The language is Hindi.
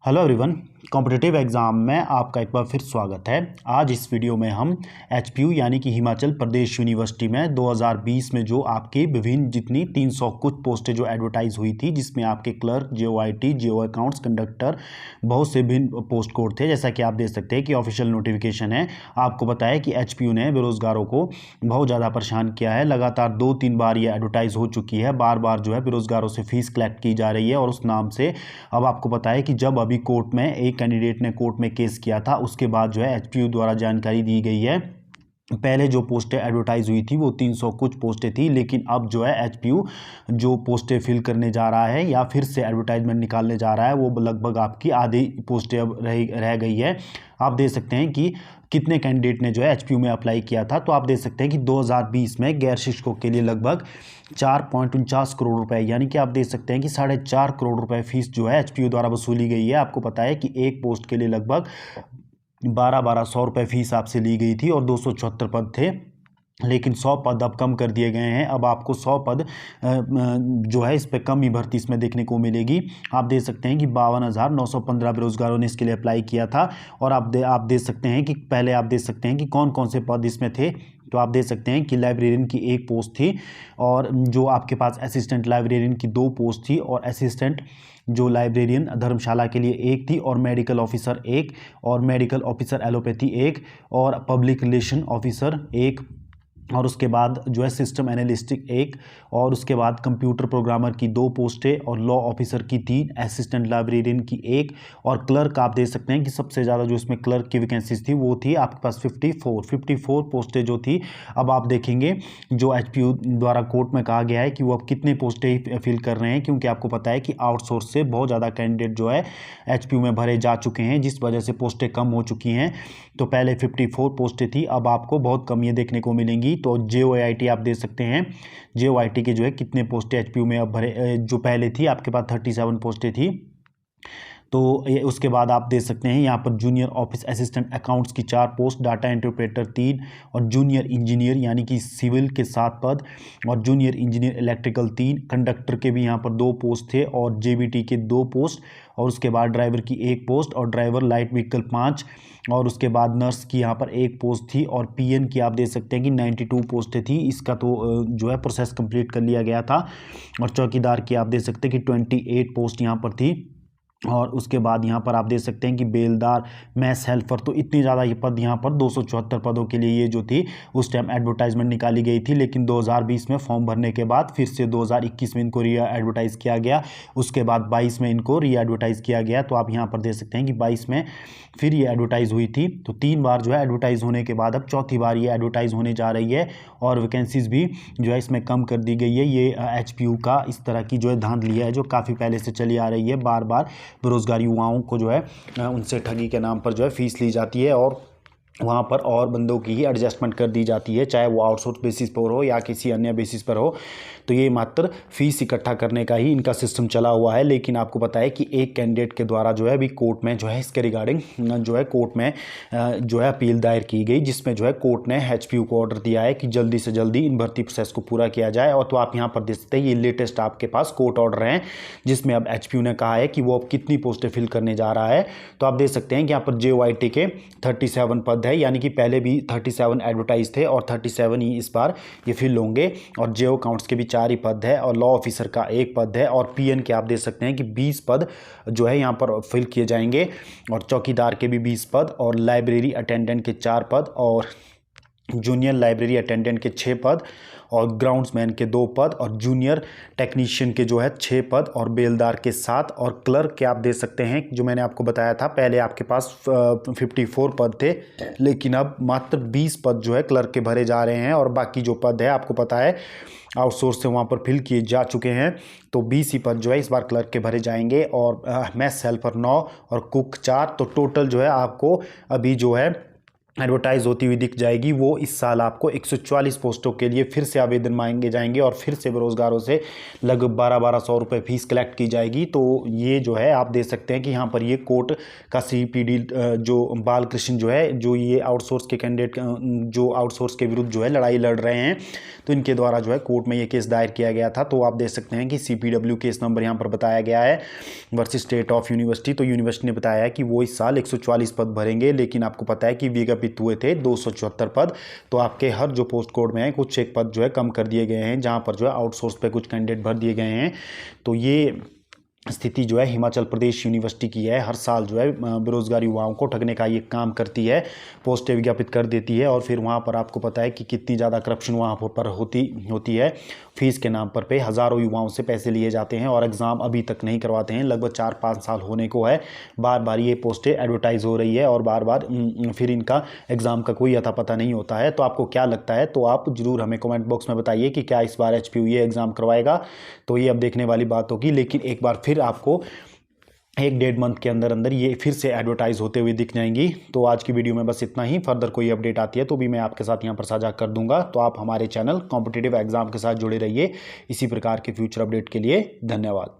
Hello everyone. कॉम्पिटिटिव एग्ज़ाम में आपका एक बार फिर स्वागत है। आज इस वीडियो में हम एचपीयू यानी कि हिमाचल प्रदेश यूनिवर्सिटी में 2020 में जो आपकी विभिन्न जितनी 300 कुछ पोस्टें जो एडवर्टाइज हुई थी, जिसमें आपके क्लर्क, जेओआईटी, जेओ अकाउंट्स, कंडक्टर, बहुत से भिन्न पोस्ट कोड थे। जैसा कि आप देख सकते हैं कि ऑफिशियल नोटिफिकेशन है। आपको बताया कि एचपीयू ने बेरोज़गारों को बहुत ज़्यादा परेशान किया है। लगातार 2-3 बार ये एडवर्टाइज हो चुकी है। बार बार जो है बेरोज़गारों से फीस कलेक्ट की जा रही है और उस नाम से अब आपको पता है कि जब अभी कोर्ट में एक कैंडिडेट ने कोर्ट में केस किया था, उसके बाद जो है एचपीयू द्वारा जानकारी दी गई है। पहले जो पोस्टें एडवर्टाइज हुई थी वो 300 कुछ पोस्टें थी, लेकिन अब जो है एचपीयू जो पोस्टें फिल करने जा रहा है या फिर से एडवर्टाइजमेंट निकालने जा रहा है, वो लगभग आपकी आधी पोस्टें अब रह गई है। आप देख सकते हैं कि कितने कैंडिडेट ने जो है एचपीयू में अप्लाई किया था। तो आप देख सकते हैं कि 2020 में गैर शिक्षकों के लिए लगभग 4.49 करोड़ रुपए, यानी कि आप देख सकते हैं कि 4.5 करोड़ रुपए फीस जो है एचपीयू द्वारा वसूली गई है। आपको पता है कि एक पोस्ट के लिए लगभग 1200 रुपये फीस आपसे ली गई थी और 274 पद थे, लेकिन 100 पद अब कम कर दिए गए हैं। अब आपको 100 पद जो है इस पर कम ही भर्ती इसमें देखने को मिलेगी। आप देख सकते हैं कि 52,915 बेरोजगारों ने इसके लिए अप्लाई किया था। और आप देख सकते हैं कि पहले आप देख सकते हैं कि कौन कौन से पद इसमें थे। तो आप देख सकते हैं कि लाइब्रेरियन की एक पोस्ट थी और जो आपके पास असिस्टेंट लाइब्रेरियन की 2 पोस्ट थी और असिस्टेंट जो लाइब्रेरियन धर्मशाला के लिए एक थी और मेडिकल ऑफिसर एक और मेडिकल ऑफिसर एलोपैथी एक और पब्लिक रिलेशन ऑफिसर एक और उसके बाद जो है सिस्टम एनालिस्टिक एक और उसके बाद कंप्यूटर प्रोग्रामर की 2 पोस्टें और लॉ ऑफिसर की 3, असिस्टेंट लाइब्रेरियन की 1 और क्लर्क आप देख सकते हैं कि सबसे ज़्यादा जो इसमें क्लर्क की वैकेंसीज थी वो थी आपके पास 54 पोस्टें जो थी। अब आप देखेंगे जो एचपीयू द्वारा कोर्ट में कहा गया है कि वो अब कितने पोस्टें फिल कर रहे हैं, क्योंकि आपको पता है कि आउटसोर्स से बहुत ज़्यादा कैंडिडेट जो है एचपीयू में भरे जा चुके हैं, जिस वजह से पोस्टें कम हो चुकी हैं। तो पहले 54 पोस्टें थी, अब आपको बहुत कम ये देखने को मिलेंगी। तो जेओआईटी आप देख सकते हैं, जेओआईटी के जो है कितने पोस्टें एचपीयू में अब भरे, जो पहले थी आपके पास 37 पोस्टें थी। तो उसके बाद आप देख सकते हैं यहाँ पर जूनियर ऑफिस असिस्टेंट अकाउंट्स की 4 पोस्ट, डाटा इंटरप्रेटर 3 और जूनियर इंजीनियर यानी कि सिविल के 7 पद और जूनियर इंजीनियर इलेक्ट्रिकल 3, कंडक्टर के भी यहाँ पर 2 पोस्ट थे और जेबीटी के 2 पोस्ट और उसके बाद ड्राइवर की 1 पोस्ट और ड्राइवर लाइट व्हीकल 5 और उसके बाद नर्स की यहाँ पर 1 पोस्ट थी और पीएन की आप देख सकते हैं कि 92 पोस्टें थी। इसका तो जो है प्रोसेस कंप्लीट कर लिया गया था। और चौकीदार की आप देख सकते हैं कि 28 पोस्ट यहाँ पर थी और उसके बाद यहाँ पर आप देख सकते हैं कि बेलदार, मैस हेल्पर, तो इतनी ज़्यादा ये पद यहाँ पर 274 पदों के लिए ये जो थी उस टाइम एडवर्टाइजमेंट निकाली गई थी। लेकिन 2020 में फॉर्म भरने के बाद फिर से 2021 में इनको री एडवर्टाइज़ किया गया, उसके बाद 22 में इनको री एडवर्टाइज़ किया गया। तो आप यहाँ पर देख सकते हैं कि 22 में फिर ये एडवर्टाइज़ हुई थी। तो 3 बार जो है एडवर्टाइज़ होने के बाद अब चौथी बार ये एडवर्टाइज़ होने जा रही है और वैकेंसीज़ भी जो है इसमें कम कर दी गई है। ये एचपीयू का इस तरह की जो है धांधली है जो काफ़ी पहले से चली आ रही है। बार बार बेरोजगार युवाओं को जो है उनसे ठगी के नाम पर जो है फीस ली जाती है और वहाँ पर और बंदों की ही एडजस्टमेंट कर दी जाती है, चाहे वो आउटसोर्स बेसिस पर हो या किसी अन्य बेसिस पर हो। तो ये मात्र फीस इकट्ठा करने का ही इनका सिस्टम चला हुआ है। लेकिन आपको पता है कि एक कैंडिडेट के द्वारा जो है अभी कोर्ट में जो है इसके रिगार्डिंग जो है कोर्ट में जो है अपील दायर की गई, जिसमें जो है कोर्ट ने एचपीयू को ऑर्डर दिया है कि जल्दी से जल्दी इन भर्ती प्रोसेस को पूरा किया जाए। और तो आप यहाँ पर देख सकते हैं ये लेटेस्ट आपके पास कोर्ट ऑर्डर हैं, जिसमें अब एचपीयू ने कहा है कि वो अब कितनी पोस्टें फिल करने जा रहा है। तो आप देख सकते हैं कि यहाँ पर जेओआईटी के 37 पद है, यानी कि पहले भी 37 एडवर्टाइज थे और 37 ही इस बार ये फिल होंगे। और जेओ अकाउंट्स के भी 4 ही पद है और लॉ ऑफिसर का 1 पद है और पीएन के आप देख सकते हैं कि 20 पद जो है यहाँ पर फिल किए जाएंगे और चौकीदार के भी 20 पद और लाइब्रेरी अटेंडेंट के 4 पद और जूनियर लाइब्रेरी अटेंडेंट के 6 पद और ग्राउंड्समैन के 2 पद और जूनियर टेक्नीशियन के जो है 6 पद और बेलदार के 7 और क्लर्क के आप देख सकते हैं जो मैंने आपको बताया था पहले आपके पास 54 पद थे, लेकिन अब मात्र 20 पद जो है क्लर्क के भरे जा रहे हैं और बाकी जो पद है आपको पता है आउटसोर्स से वहाँ पर फिल किए जा चुके हैं। तो 20 ही पद जो है इस बार क्लर्क के भरे जाएंगे और मैस हेल्पर 9 और कुक 4। तो टोटल जो है आपको अभी जो है एडवर्टाइज होती हुई दिख जाएगी। वो इस साल आपको 144 पोस्टों के लिए फिर से आवेदन मांगे जाएंगे और फिर से बेरोजगारों से लगभग 1200 रुपये फीस कलेक्ट की जाएगी। तो ये जो है आप देख सकते हैं कि यहाँ पर ये कोर्ट का CPD जो बालकृष्ण जो है, जो ये आउटसोर्स के कैंडिडेट जो आउटसोर्स के विरुद्ध जो है लड़ाई लड़ रहे हैं, तो इनके द्वारा जो है कोर्ट में ये केस दायर किया गया था। तो आप देख सकते हैं कि CPW केस नंबर यहाँ पर बताया गया है वर्सेस स्टेट ऑफ यूनिवर्सिटी। तो यूनिवर्सिटी ने बताया है कि वो इस साल 144 पद भरेंगे, लेकिन आपको पता है कि विज्ञापित हुए थे 274 पद। तो आपके हर जो पोस्ट कोड में है कुछ एक पद जो है कम कर दिए गए हैं, जहाँ पर जो है आउटसोर्स पे कुछ कैंडिडेट भर दिए गए हैं। तो ये स्थिति जो है हिमाचल प्रदेश यूनिवर्सिटी की है। हर साल जो है बेरोजगार युवाओं को ठगने का ये काम करती है, पोस्टें विज्ञापित कर देती है और फिर वहाँ पर आपको पता है कि कितनी ज़्यादा करप्शन वहाँ पर होती है। फीस के नाम पर पे हज़ारों युवाओं से पैसे लिए जाते हैं और एग्ज़ाम अभी तक नहीं करवाते हैं। लगभग 4-5 साल होने को है, बार बार ये पोस्टें एडवर्टाइज हो रही है और बार बार फिर इनका एग्ज़ाम का कोई अता पता नहीं होता है। तो आपको क्या लगता है, तो आप ज़रूर हमें कमेंट बॉक्स में बताइए कि क्या इस बार HPU ये एग्ज़ाम करवाएगा। तो ये अब देखने वाली बात होगी, लेकिन एक बार फिर आपको 1-1.5 मंथ के अंदर अंदर ये फिर से एडवर्टाइज होते हुए दिख जाएंगी। तो आज की वीडियो में बस इतना ही। फर्दर कोई अपडेट आती है तो भी मैं आपके साथ यहाँ पर साझा कर दूंगा। तो आप हमारे चैनल कॉम्पिटिटिव एग्जाम के साथ जुड़े रहिए इसी प्रकार के फ्यूचर अपडेट के लिए। धन्यवाद।